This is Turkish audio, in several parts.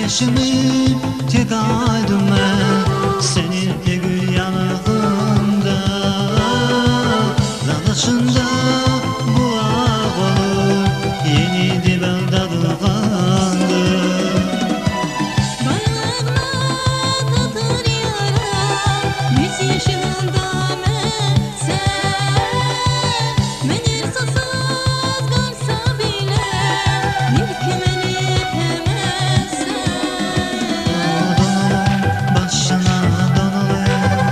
yaşımı tek aydım ben senin de gül yanağında. Dağ başında buğak olur yeni dibel dadılğandı. Bayağına tatar yara 100 yaşında men sen menir sasız kalsa bile yelkemeni hemezsen. Donalım başına donalım,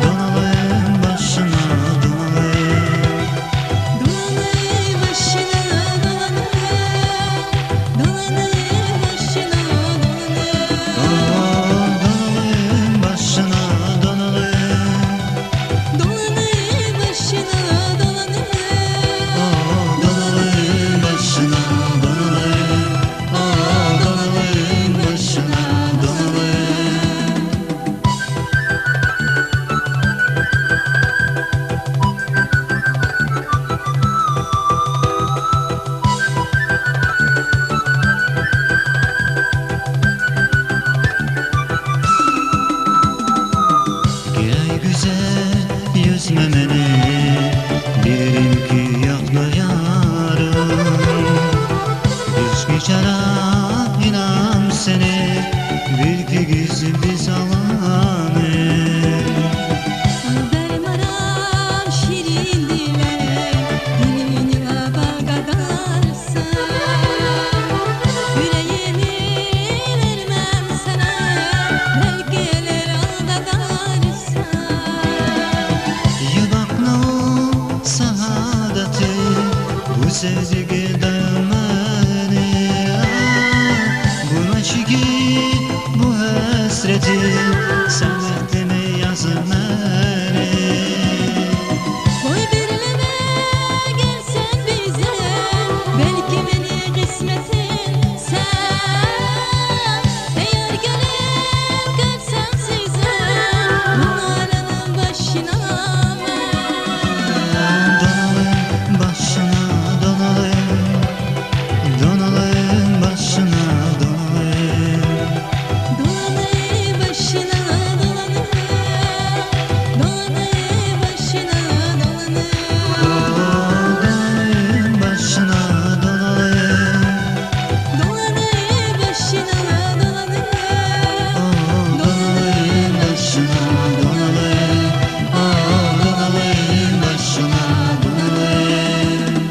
donalım başına donalım. Dolanı başına dolanı, dolanı başına dolanı. Donalım başına donalım, Dolanı başına dolanı. donalım başına donalım, donalım başına donalım. Gel güzel yüzmemeni bilirim ki yapmayarım. Hiç geçer inan seni bil ki gizli bir zamanı. Vermem şirin dile, dilini bağlarsan. Yüreğimi vermem sana, belgeler aldatarsan. Yıbakla o saadeti bu sevgi dayanmanı. Bu aşkı bu hasreti sen deme yazmanı. Boy birleme gelsen bize, belki beni kısmetin sen. Eğer gelip kaçsam size, numaranın başına Donalım başına donalım, donalım başına donalım. dolanı başına dolanı, dolanı başına dolanı. Donalım başına donalım, Dolanı başına dolanı. donalım başına donalım, donalım başına donalım.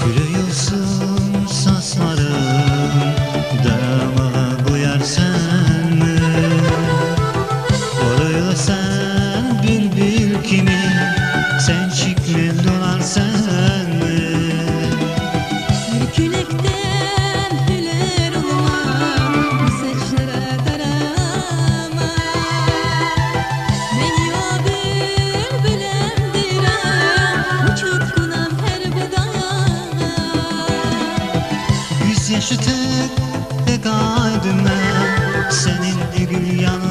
Gülüyorsun sazlarım, dama buyar sen mi? Oluyor sen bülbül kimi, sen şikmin dolan sen mi? Külekten hüler olmam, bu saçlara darama. Ben yo bülbülemdirem, uçup kunam her budağa. Yüz yaşı tek aydım ben senin de gül yanı.